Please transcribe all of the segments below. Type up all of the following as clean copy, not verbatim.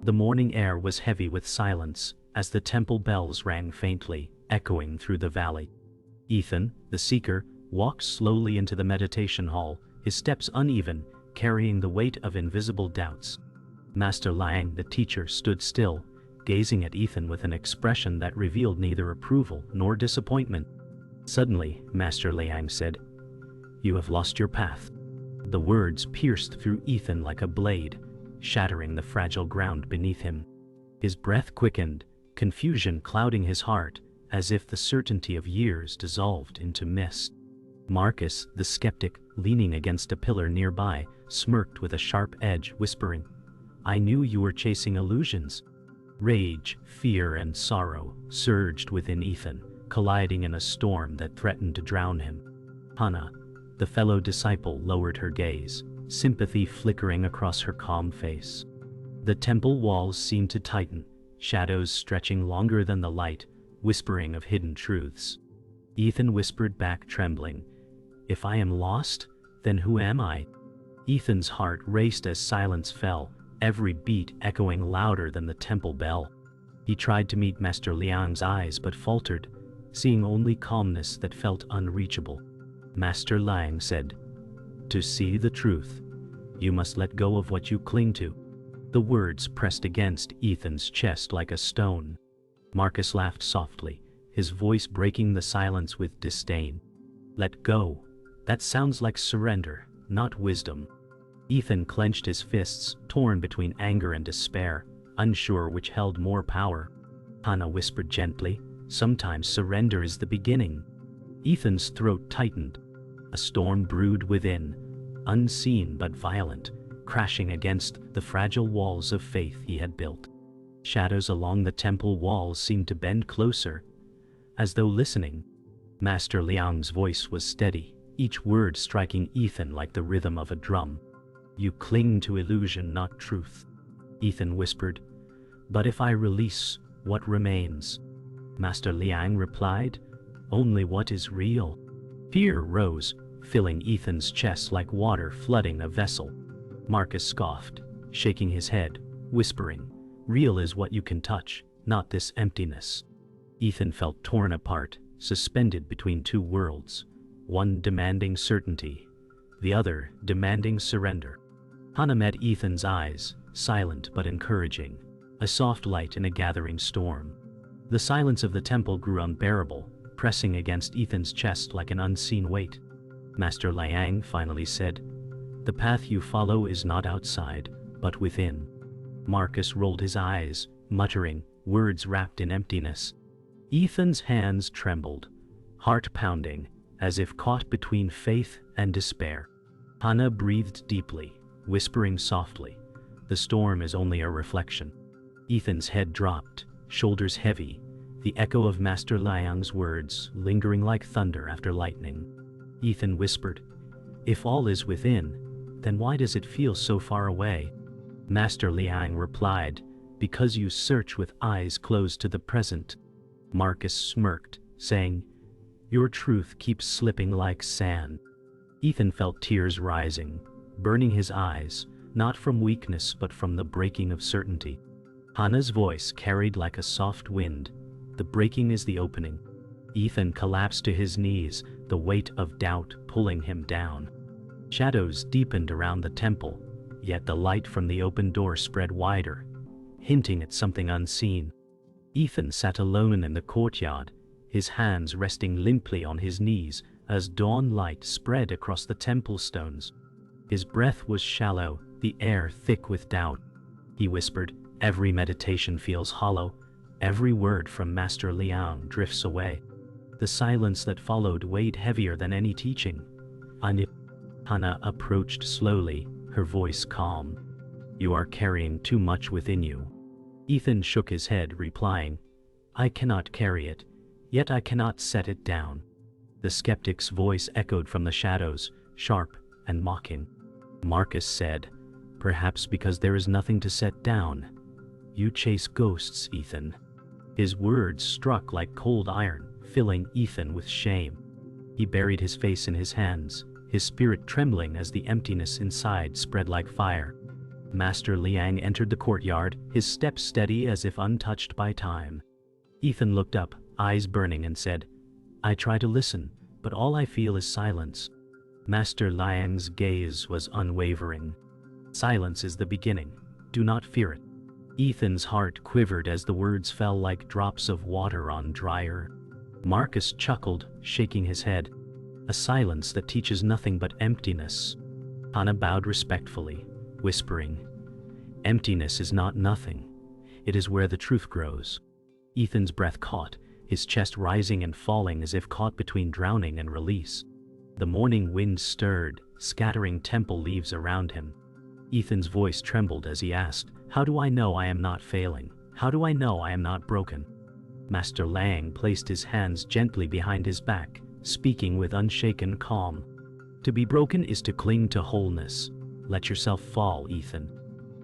The morning air was heavy with silence as the temple bells rang faintly, echoing through the valley. Ethan, the seeker, walked slowly into the meditation hall, his steps uneven, carrying the weight of invisible doubts. Master Liang, the teacher, stood still, gazing at Ethan with an expression that revealed neither approval nor disappointment. Suddenly, Master Liang said, "You have lost your path." The words pierced through Ethan like a blade, shattering the fragile ground beneath him. His breath quickened, confusion clouding his heart, as if the certainty of years dissolved into mist. Marcus, the skeptic, leaning against a pillar nearby, smirked with a sharp edge, whispering, "I knew you were chasing illusions." Rage, fear, and sorrow surged within Ethan, colliding in a storm that threatened to drown him. Hana, the fellow disciple, lowered her gaze, sympathy flickering across her calm face. The temple walls seemed to tighten, shadows stretching longer than the light, whispering of hidden truths. Ethan whispered back, trembling, "If I am lost, then who am I?" Ethan's heart raced as silence fell, every beat echoing louder than the temple bell. He tried to meet Master Liang's eyes but faltered, seeing only calmness that felt unreachable. Master Liang said, "To see the truth, you must let go of what you cling to." The words pressed against Ethan's chest like a stone. Marcus laughed softly, his voice breaking the silence with disdain. "Let go? That sounds like surrender, not wisdom." Ethan clenched his fists, torn between anger and despair, unsure which held more power. Hana whispered gently, "Sometimes surrender is the beginning." Ethan's throat tightened. A storm brewed within, unseen but violent, crashing against the fragile walls of faith he had built. Shadows along the temple walls seemed to bend closer, as though listening. Master Liang's voice was steady, each word striking Ethan like the rhythm of a drum. "You cling to illusion, not truth." Ethan whispered, "But if I release, what remains?" Master Liang replied, "Only what is real." Fear rose, filling Ethan's chest like water flooding a vessel. Marcus scoffed, shaking his head, whispering, "Real is what you can touch, not this emptiness." Ethan felt torn apart, suspended between two worlds, one demanding certainty, the other demanding surrender. Hana met Ethan's eyes, silent but encouraging, a soft light in a gathering storm. The silence of the temple grew unbearable, pressing against Ethan's chest like an unseen weight. Master Liang finally said, "The path you follow is not outside, but within." Marcus rolled his eyes, muttering, words wrapped in emptiness. Ethan's hands trembled, heart pounding, as if caught between faith and despair. Hana breathed deeply, whispering softly, "The storm is only a reflection." Ethan's head dropped, shoulders heavy, the echo of Master Liang's words lingering like thunder after lightning. Ethan whispered, "If all is within, then why does it feel so far away?" Master Liang replied, "Because you search with eyes closed to the present." Marcus smirked, saying, "Your truth keeps slipping like sand." Ethan felt tears rising, burning his eyes, not from weakness but from the breaking of certainty. Hana's voice carried like a soft wind, "The breaking is the opening." Ethan collapsed to his knees, the weight of doubt pulling him down. Shadows deepened around the temple, yet the light from the open door spread wider, hinting at something unseen. Ethan sat alone in the courtyard, his hands resting limply on his knees as dawn light spread across the temple stones. His breath was shallow, the air thick with doubt. He whispered, "Every meditation feels hollow, every word from Master Liang drifts away." The silence that followed weighed heavier than any teaching. Hana approached slowly, her voice calm. "You are carrying too much within you." Ethan shook his head, replying, "I cannot carry it, yet I cannot set it down." The skeptic's voice echoed from the shadows, sharp and mocking. Marcus said, "Perhaps because there is nothing to set down. You chase ghosts, Ethan." His words struck like cold iron, filling Ethan with shame. He buried his face in his hands, his spirit trembling as the emptiness inside spread like fire. Master Liang entered the courtyard, his steps steady as if untouched by time. Ethan looked up, eyes burning, and said, "I try to listen, but all I feel is silence." Master Liang's gaze was unwavering. "Silence is the beginning. Do not fear it." Ethan's heart quivered as the words fell like drops of water on dry earth. Marcus chuckled, shaking his head. "A silence that teaches nothing but emptiness." Hana bowed respectfully, whispering, "Emptiness is not nothing. It is where the truth grows." Ethan's breath caught, his chest rising and falling as if caught between drowning and release. The morning wind stirred, scattering temple leaves around him. Ethan's voice trembled as he asked, "How do I know I am not failing? How do I know I am not broken?" Master Liang placed his hands gently behind his back, speaking with unshaken calm. "To be broken is to cling to wholeness. Let yourself fall, Ethan."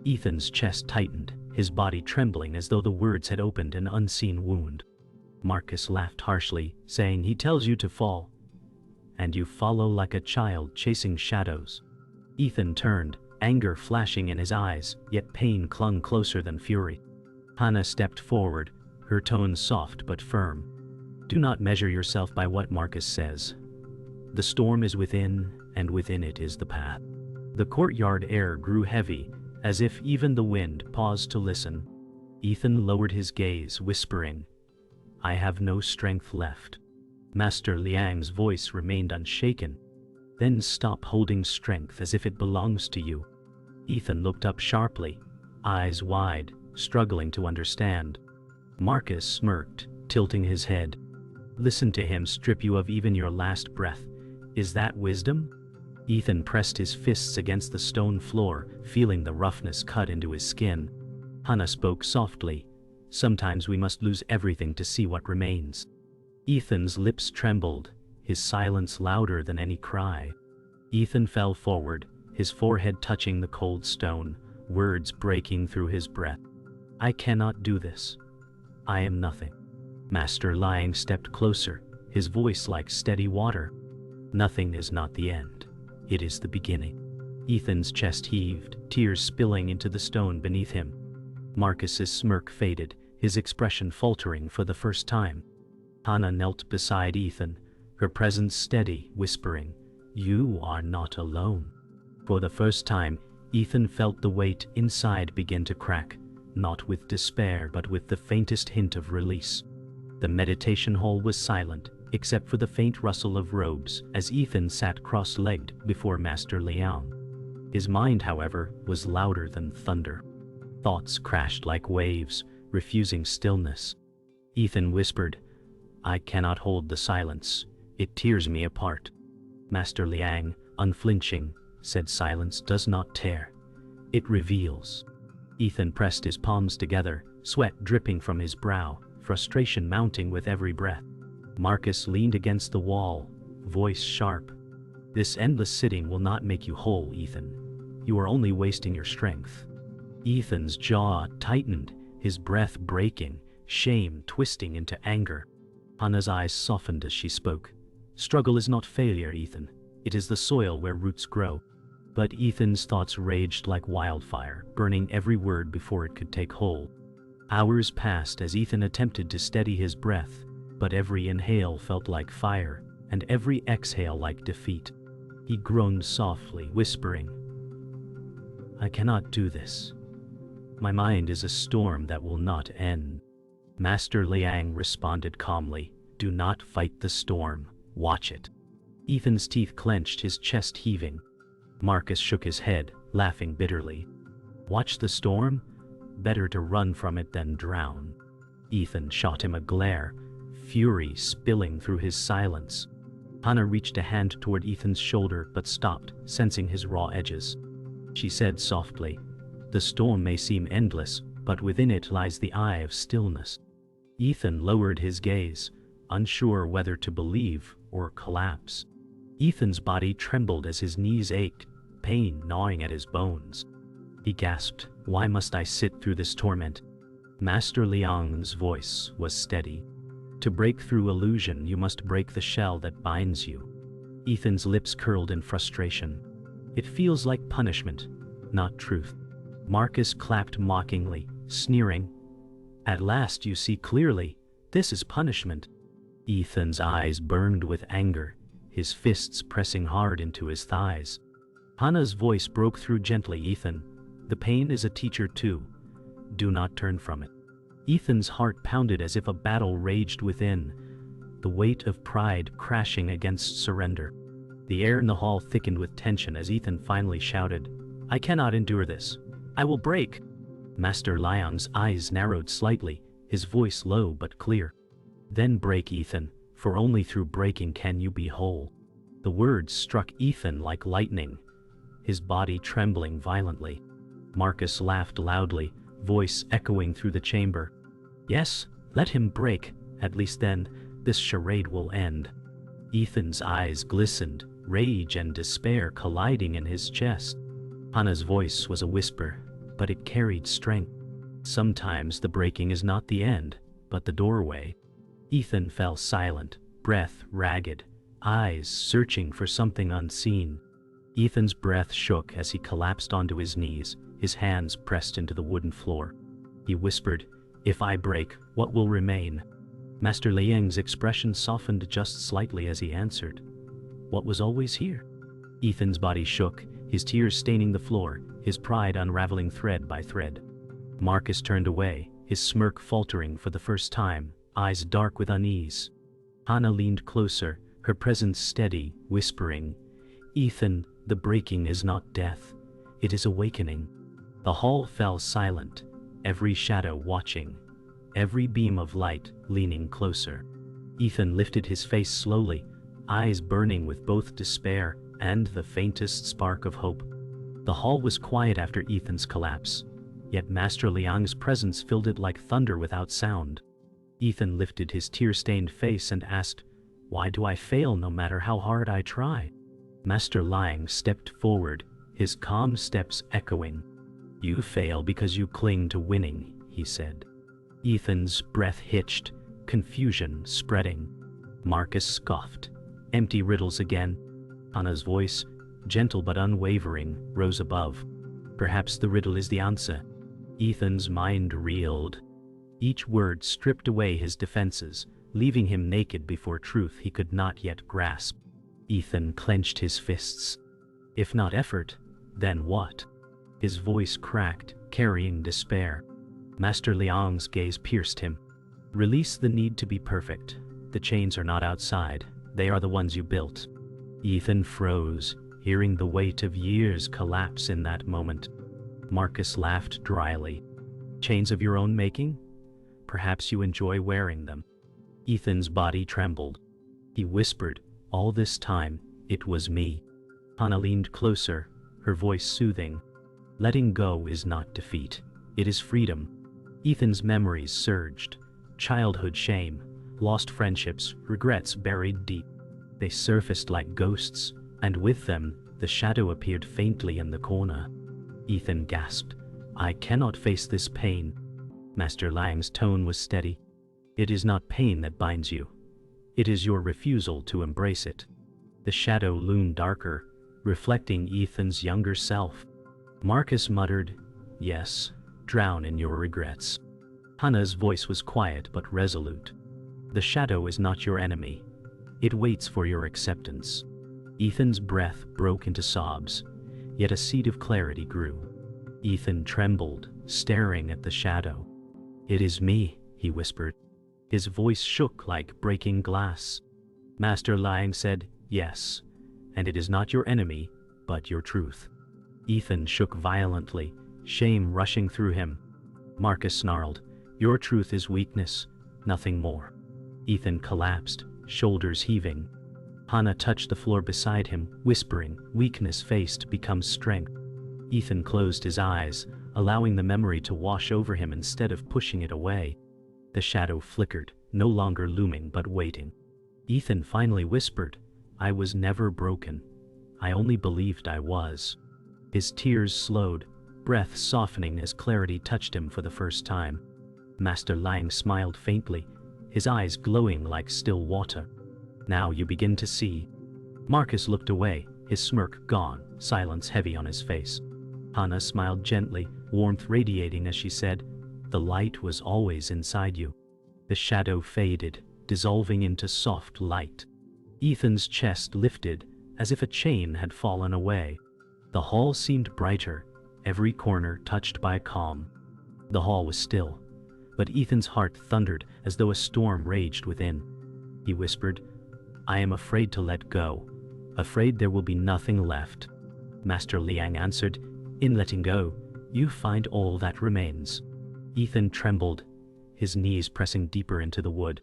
Ethan's chest tightened, his body trembling as though the words had opened an unseen wound. Marcus laughed harshly, saying, "He tells you to fall, and you follow like a child chasing shadows." Ethan turned, anger flashing in his eyes, yet pain clung closer than fury. Hana stepped forward, her tone soft but firm. "Do not measure yourself by what Marcus says. The storm is within, and within it is the path." The courtyard air grew heavy, as if even the wind paused to listen. Ethan lowered his gaze, whispering, "I have no strength left." Master Liang's voice remained unshaken. "Then stop holding strength as if it belongs to you." Ethan looked up sharply, eyes wide, struggling to understand. Marcus smirked, tilting his head. "Listen to him strip you of even your last breath. Is that wisdom?" Ethan pressed his fists against the stone floor, feeling the roughness cut into his skin. Hana spoke softly, "Sometimes we must lose everything to see what remains." Ethan's lips trembled, his silence louder than any cry. Ethan fell forward, his forehead touching the cold stone, words breaking through his breath. "I cannot do this. I am nothing." Master Liang stepped closer, his voice like steady water. "Nothing is not the end. It is the beginning." Ethan's chest heaved, tears spilling into the stone beneath him. Marcus's smirk faded, his expression faltering for the first time. Hana knelt beside Ethan, her presence steady, whispering, "You are not alone." For the first time, Ethan felt the weight inside begin to crack, not with despair but with the faintest hint of release. The meditation hall was silent, except for the faint rustle of robes as Ethan sat cross-legged before Master Liang. His mind, however, was louder than thunder. Thoughts crashed like waves, refusing stillness. Ethan whispered, "I cannot hold the silence. It tears me apart." Master Liang, unflinching, said, "Silence does not tear. It reveals." Ethan pressed his palms together, sweat dripping from his brow, frustration mounting with every breath. Marcus leaned against the wall, voice sharp. "This endless sitting will not make you whole, Ethan. You are only wasting your strength." Ethan's jaw tightened, his breath breaking, shame twisting into anger. Hana's eyes softened as she spoke. "Struggle is not failure, Ethan. It is the soil where roots grow." But Ethan's thoughts raged like wildfire, burning every word before it could take hold. Hours passed as Ethan attempted to steady his breath, but every inhale felt like fire, and every exhale like defeat. He groaned softly, whispering, "I cannot do this. My mind is a storm that will not end." Master Liang responded calmly, "Do not fight the storm, watch it." Ethan's teeth clenched, his chest heaving. Marcus shook his head, laughing bitterly. "Watch the storm? Better to run from it than drown." Ethan shot him a glare, fury spilling through his silence. Hana reached a hand toward Ethan's shoulder but stopped, sensing his raw edges. She said softly, "The storm may seem endless, but within it lies the eye of stillness." Ethan lowered his gaze, unsure whether to believe or collapse. Ethan's body trembled as his knees ached, pain gnawing at his bones. He gasped, "Why must I sit through this torment?" Master Liang's voice was steady. "To break through illusion, you must break the shell that binds you." Ethan's lips curled in frustration. "It feels like punishment, not truth." Marcus clapped mockingly, sneering. At last you see clearly. This is punishment. Ethan's eyes burned with anger, his fists pressing hard into his thighs. Hana's voice broke through gently. Ethan, the pain is a teacher too. Do not turn from it. Ethan's heart pounded as if a battle raged within, the weight of pride crashing against surrender. The air in the hall thickened with tension as Ethan finally shouted, I cannot endure this. I will break. Master Liang's eyes narrowed slightly, his voice low but clear. Then break, Ethan, for only through breaking can you be whole. The words struck Ethan like lightning, his body trembling violently. Marcus laughed loudly, voice echoing through the chamber. Yes, let him break, at least then, this charade will end. Ethan's eyes glistened, rage and despair colliding in his chest. Hana's voice was a whisper, but it carried strength. Sometimes the breaking is not the end, but the doorway. Ethan fell silent, breath ragged, eyes searching for something unseen. Ethan's breath shook as he collapsed onto his knees, his hands pressed into the wooden floor. He whispered, If I break, what will remain? Master Liang's expression softened just slightly as he answered, What was always here? Ethan's body shook, his tears staining the floor, his pride unraveling thread by thread. Marcus turned away, his smirk faltering for the first time, eyes dark with unease. Hana leaned closer, her presence steady, whispering, Ethan, the breaking is not death, it is awakening. The hall fell silent, every shadow watching, every beam of light leaning closer. Ethan lifted his face slowly, eyes burning with both despair and the faintest spark of hope. The hall was quiet after Ethan's collapse, yet Master Liang's presence filled it like thunder without sound. Ethan lifted his tear-stained face and asked, Why do I fail no matter how hard I try? Master Liang stepped forward, his calm steps echoing. You fail because you cling to winning, he said. Ethan's breath hitched, confusion spreading. Marcus scoffed. Empty riddles again. Hana's voice, gentle but unwavering, rose above. Perhaps the riddle is the answer. Ethan's mind reeled. Each word stripped away his defenses, leaving him naked before truth he could not yet grasp. Ethan clenched his fists. If not effort, then what? His voice cracked, carrying despair. Master Liang's gaze pierced him. Release the need to be perfect. The chains are not outside, they are the ones you built. Ethan froze, hearing the weight of years collapse in that moment. Marcus laughed dryly. Chains of your own making? Perhaps you enjoy wearing them. Ethan's body trembled. He whispered, All this time, it was me. Hana leaned closer, her voice soothing. Letting go is not defeat, it is freedom. Ethan's memories surged. Childhood shame, lost friendships, regrets buried deep. They surfaced like ghosts, and with them, the shadow appeared faintly in the corner. Ethan gasped, I cannot face this pain. Master Liang's tone was steady. It is not pain that binds you. It is your refusal to embrace it. The shadow loomed darker, reflecting Ethan's younger self. Marcus muttered, Yes, drown in your regrets. Hana's voice was quiet but resolute. The shadow is not your enemy. It waits for your acceptance. Ethan's breath broke into sobs, yet a seed of clarity grew. Ethan trembled, staring at the shadow. It is me, he whispered. His voice shook like breaking glass. Master Liang said, Yes, and it is not your enemy, but your truth. Ethan shook violently, shame rushing through him. Marcus snarled, Your truth is weakness, nothing more. Ethan collapsed, shoulders heaving. Hana touched the floor beside him, whispering, Weakness faced becomes strength. Ethan closed his eyes, allowing the memory to wash over him instead of pushing it away. The shadow flickered, no longer looming but waiting. Ethan finally whispered, I was never broken. I only believed I was. His tears slowed, breath softening as clarity touched him for the first time. Master Liang smiled faintly, his eyes glowing like still water. Now you begin to see. Marcus looked away, his smirk gone, silence heavy on his face. Hana smiled gently, warmth radiating as she said, "The light was always inside you." The shadow faded, dissolving into soft light. Ethan's chest lifted, as if a chain had fallen away. The hall seemed brighter, every corner touched by calm. The hall was still, but Ethan's heart thundered as though a storm raged within. He whispered, "I am afraid to let go, afraid there will be nothing left." Master Liang answered, "In letting go, you find all that remains." Ethan trembled, his knees pressing deeper into the wood.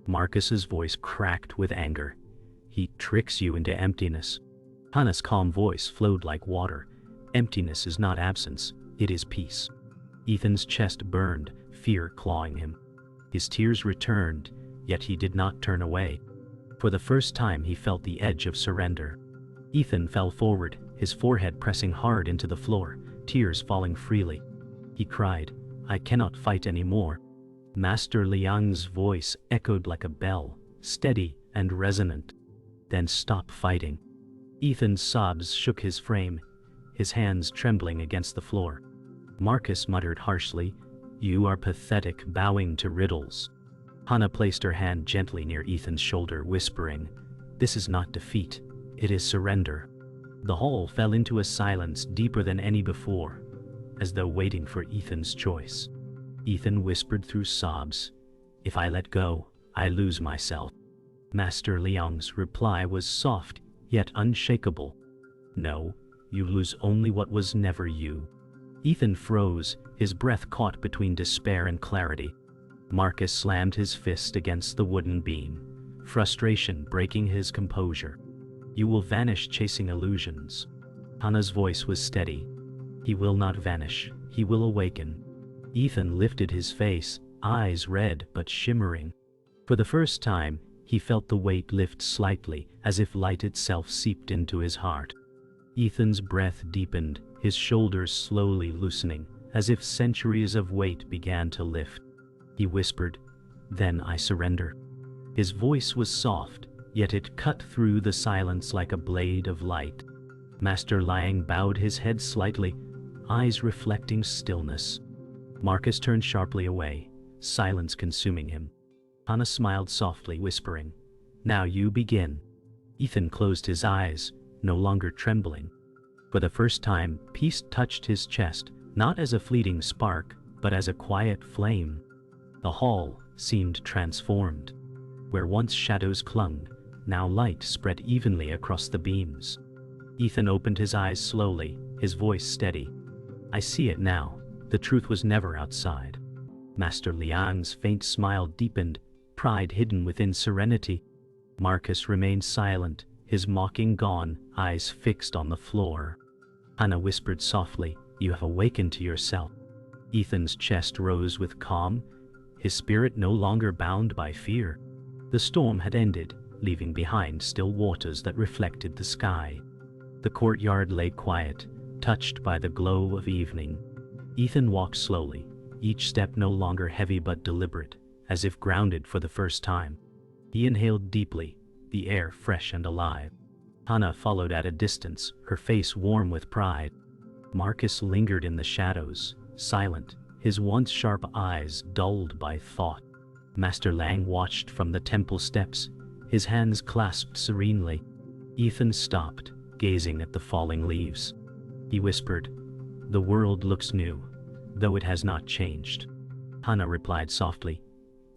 Marcus's voice cracked with anger. "He tricks you into emptiness." Hana's calm voice flowed like water. "Emptiness is not absence, it is peace." Ethan's chest burned, fear clawing him. His tears returned, yet he did not turn away. For the first time he felt the edge of surrender. Ethan fell forward, his forehead pressing hard into the floor, tears falling freely. He cried, "I cannot fight anymore." Master Liang's voice echoed like a bell, steady and resonant. "Then stop fighting." Ethan's sobs shook his frame, his hands trembling against the floor. Marcus muttered harshly, "You are pathetic, bowing to riddles." Hana placed her hand gently near Ethan's shoulder, whispering, "This is not defeat, it is surrender." The hall fell into a silence deeper than any before, as though waiting for Ethan's choice. Ethan whispered through sobs, "If I let go, I lose myself." Master Liang's reply was soft, yet unshakable. "No, you lose only what was never you." Ethan froze, his breath caught between despair and clarity. Marcus slammed his fist against the wooden beam, frustration breaking his composure. "You will vanish chasing illusions." Hana's voice was steady. "He will not vanish, he will awaken." Ethan lifted his face, eyes red but shimmering. For the first time, he felt the weight lift slightly, as if light itself seeped into his heart. Ethan's breath deepened, his shoulders slowly loosening, as if centuries of weight began to lift. He whispered, "Then I surrender." His voice was soft, yet it cut through the silence like a blade of light. Master Liang bowed his head slightly, eyes reflecting stillness. Marcus turned sharply away, silence consuming him. Hana smiled softly, whispering, "Now you begin." Ethan closed his eyes, no longer trembling. For the first time, peace touched his chest, not as a fleeting spark, but as a quiet flame. The hall seemed transformed. Where once shadows clung, now light spread evenly across the beams. Ethan opened his eyes slowly, his voice steady. "I see it now. The truth was never outside." Master Liang's faint smile deepened, pride hidden within serenity. Marcus remained silent, his mocking gone, eyes fixed on the floor. Hana whispered softly, "You have awakened to yourself." Ethan's chest rose with calm, his spirit no longer bound by fear. The storm had ended, leaving behind still waters that reflected the sky. The courtyard lay quiet, touched by the glow of evening. Ethan walked slowly, each step no longer heavy but deliberate, as if grounded for the first time. He inhaled deeply, the air fresh and alive. Hana followed at a distance, her face warm with pride. Marcus lingered in the shadows, silent, his once sharp eyes dulled by thought. Master Liang watched from the temple steps, his hands clasped serenely. Ethan stopped, gazing at the falling leaves. He whispered, "The world looks new, though it has not changed." Hana replied softly,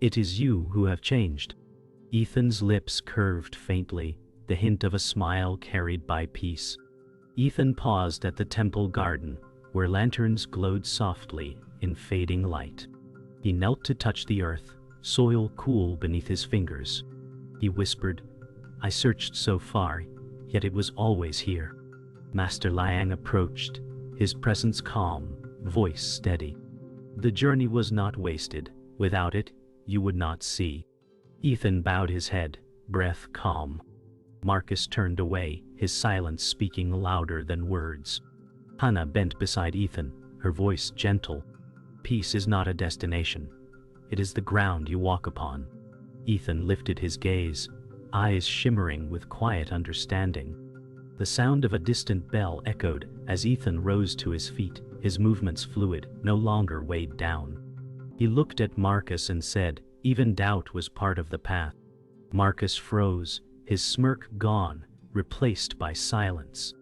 "It is you who have changed." Ethan's lips curved faintly, the hint of a smile carried by peace. Ethan paused at the temple garden, where lanterns glowed softly in fading light. He knelt to touch the earth, soil cool beneath his fingers. He whispered, "I searched so far, yet it was always here." Master Liang approached, his presence calm, voice steady. "The journey was not wasted. Without it, you would not see." Ethan bowed his head, breath calm. Marcus turned away, his silence speaking louder than words. Hana bent beside Ethan, her voice gentle. "Peace is not a destination. It is the ground you walk upon." Ethan lifted his gaze, eyes shimmering with quiet understanding. The sound of a distant bell echoed as Ethan rose to his feet, his movements fluid, no longer weighed down. He looked at Marcus and said, even doubt was part of the path. Marcus froze, his smirk gone, replaced by silence.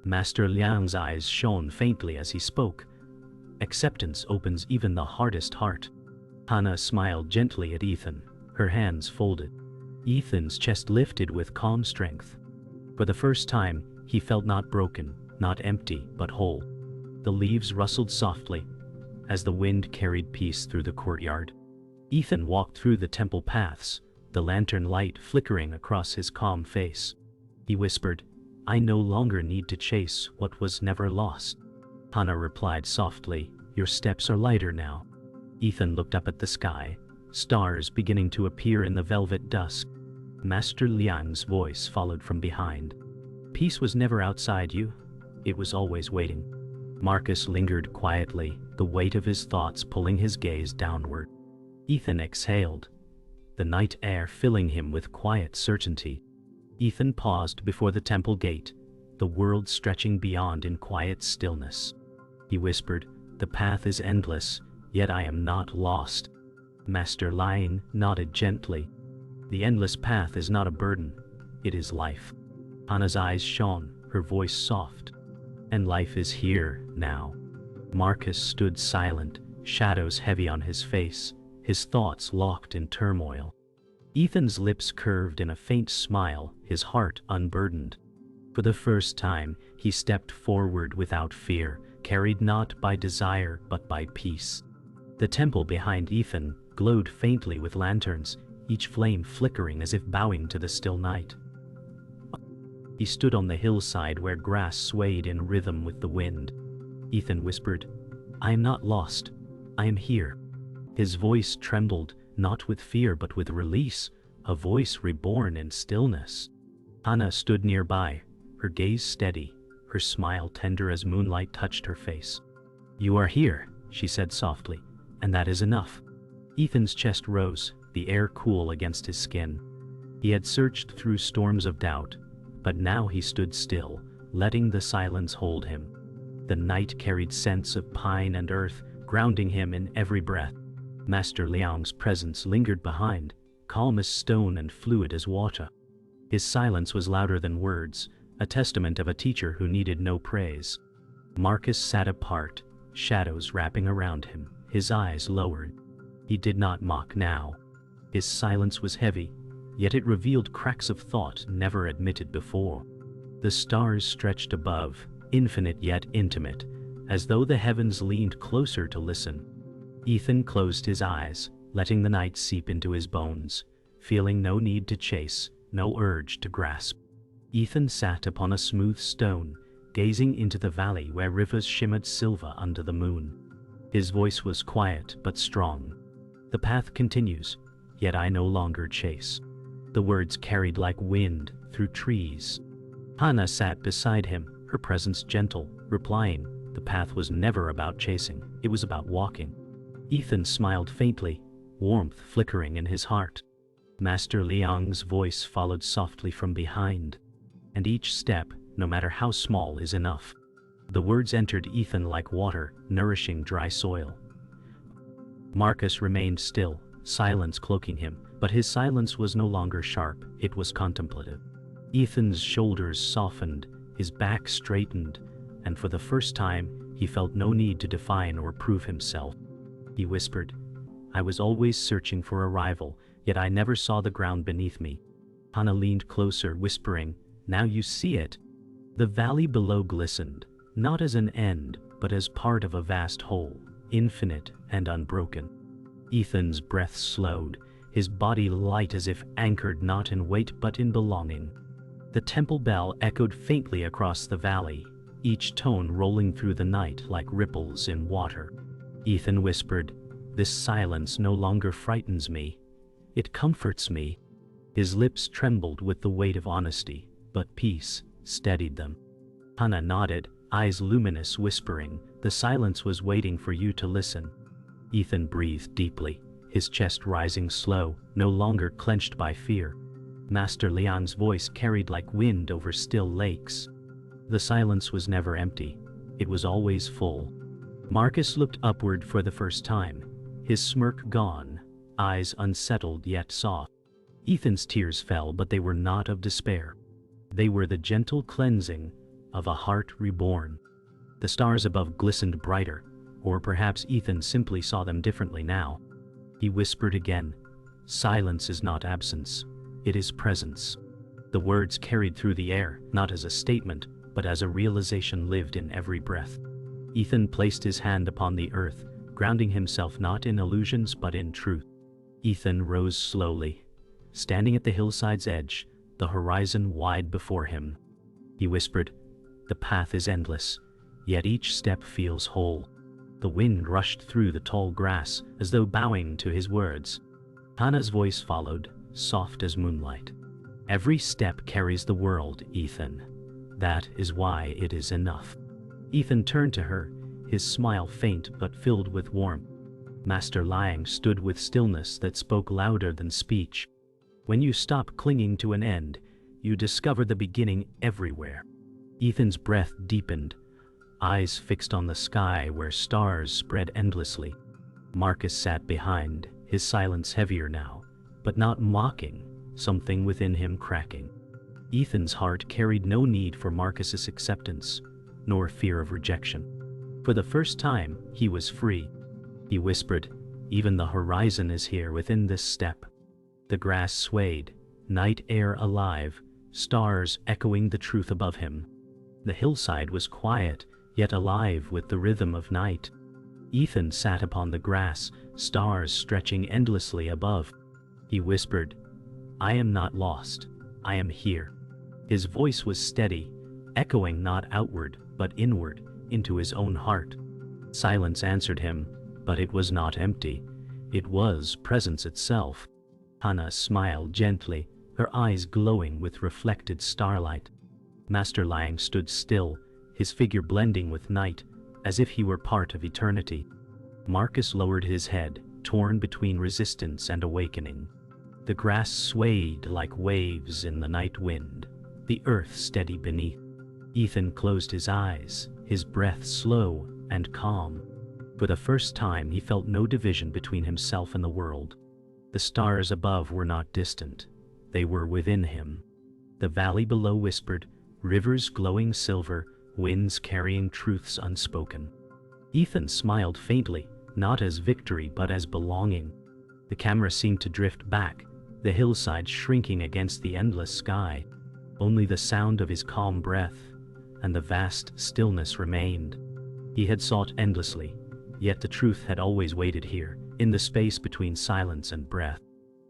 Master Liang's eyes shone faintly as he spoke. Acceptance opens even the hardest heart. Hana smiled gently at Ethan, her hands folded. Ethan's chest lifted with calm strength. For the first time, he felt not broken, not empty, but whole. The leaves rustled softly as the wind carried peace through the courtyard. Ethan walked through the temple paths, the lantern light flickering across his calm face. He whispered, I no longer need to chase what was never lost. Hana replied softly, your steps are lighter now. Ethan looked up at the sky, stars beginning to appear in the velvet dusk. Master Liang's voice followed from behind. Peace was never outside you, it was always waiting. Marcus lingered quietly, the weight of his thoughts pulling his gaze downward. Ethan exhaled, the night air filling him with quiet certainty. Ethan paused before the temple gate, the world stretching beyond in quiet stillness. He whispered, the path is endless, yet I am not lost. Master Liang nodded gently. The endless path is not a burden, it is life. Hana's eyes shone, her voice soft. And life is here, now. Marcus stood silent, shadows heavy on his face, his thoughts locked in turmoil. Ethan's lips curved in a faint smile, his heart unburdened. For the first time, he stepped forward without fear, carried not by desire but by peace. The temple behind Ethan glowed faintly with lanterns, each flame flickering as if bowing to the still night. He stood on the hillside where grass swayed in rhythm with the wind. Ethan whispered, I am not lost, I am here. His voice trembled, not with fear but with release, a voice reborn in stillness. Hana stood nearby, her gaze steady, her smile tender as moonlight touched her face. You are here, she said softly, and that is enough. Ethan's chest rose, the air cool against his skin. He had searched through storms of doubt, but now he stood still, letting the silence hold him. The night carried scents of pine and earth, grounding him in every breath. Master Liang's presence lingered behind, calm as stone and fluid as water. His silence was louder than words, a testament of a teacher who needed no praise. Marcus sat apart, shadows wrapping around him, his eyes lowered. He did not mock now. His silence was heavy, yet it revealed cracks of thought never admitted before. The stars stretched above, infinite yet intimate, as though the heavens leaned closer to listen. Ethan closed his eyes, letting the night seep into his bones, feeling no need to chase, no urge to grasp. Ethan sat upon a smooth stone, gazing into the valley where rivers shimmered silver under the moon. His voice was quiet but strong. The path continues, yet I no longer chase. The words carried like wind through trees. Hana sat beside him, her presence gentle, replying, the path was never about chasing, it was about walking. Ethan smiled faintly, warmth flickering in his heart. Master Liang's voice followed softly from behind. And each step, no matter how small, is enough. The words entered Ethan like water, nourishing dry soil. Marcus remained still, silence cloaking him, but his silence was no longer sharp, it was contemplative. Ethan's shoulders softened, his back straightened, and for the first time, he felt no need to define or prove himself. He whispered, I was always searching for a rival, yet I never saw the ground beneath me. Hana leaned closer, whispering, now you see it. The valley below glistened, not as an end, but as part of a vast whole, infinite and unbroken. Ethan's breath slowed, his body light as if anchored not in weight but in belonging. The temple bell echoed faintly across the valley, each tone rolling through the night like ripples in water. Ethan whispered, this silence no longer frightens me. It comforts me. His lips trembled with the weight of honesty, but peace steadied them. Hana nodded, eyes luminous, whispering, the silence was waiting for you to listen. Ethan breathed deeply, his chest rising slow, no longer clenched by fear. Master Liang's voice carried like wind over still lakes. The silence was never empty, it was always full. Marcus looked upward for the first time, his smirk gone, eyes unsettled yet soft. Ethan's tears fell, but they were not of despair. They were the gentle cleansing of a heart reborn. The stars above glistened brighter, or perhaps Ethan simply saw them differently now. He whispered again, "Silence is not absence, it is presence." The words carried through the air, not as a statement, but as a realization lived in every breath. Ethan placed his hand upon the earth, grounding himself not in illusions but in truth. Ethan rose slowly, standing at the hillside's edge, the horizon wide before him. He whispered, "The path is endless, yet each step feels whole." The wind rushed through the tall grass as though bowing to his words. Hana's voice followed, soft as moonlight. "Every step carries the world, Ethan. That is why it is enough." Ethan turned to her, his smile faint but filled with warmth. Master Liang stood with stillness that spoke louder than speech. When you stop clinging to an end, you discover the beginning everywhere. Ethan's breath deepened, eyes fixed on the sky where stars spread endlessly. Marcus sat behind, his silence heavier now, but not mocking, something within him cracking. Ethan's heart carried no need for Marcus's acceptance, nor fear of rejection. For the first time, he was free. He whispered, "Even the horizon is here within this step." The grass swayed, night air alive, stars echoing the truth above him. The hillside was quiet, yet alive with the rhythm of night. Ethan sat upon the grass, stars stretching endlessly above. He whispered, "I am not lost, I am here." His voice was steady, echoing not outward, but inward, into his own heart. Silence answered him, but it was not empty. It was presence itself. Hana smiled gently, her eyes glowing with reflected starlight. Master Liang stood still, his figure blending with night, as if he were part of eternity. Marcus lowered his head, torn between resistance and awakening. The grass swayed like waves in the night wind, the earth steady beneath. Ethan closed his eyes, his breath slow and calm. For the first time he felt no division between himself and the world. The stars above were not distant, they were within him. The valley below whispered, rivers glowing silver, winds carrying truths unspoken. Ethan smiled faintly, not as victory but as belonging. The camera seemed to drift back, the hillside shrinking against the endless sky. Only the sound of his calm breath and the vast stillness remained. He had sought endlessly, yet the truth had always waited here, in the space between silence and breath.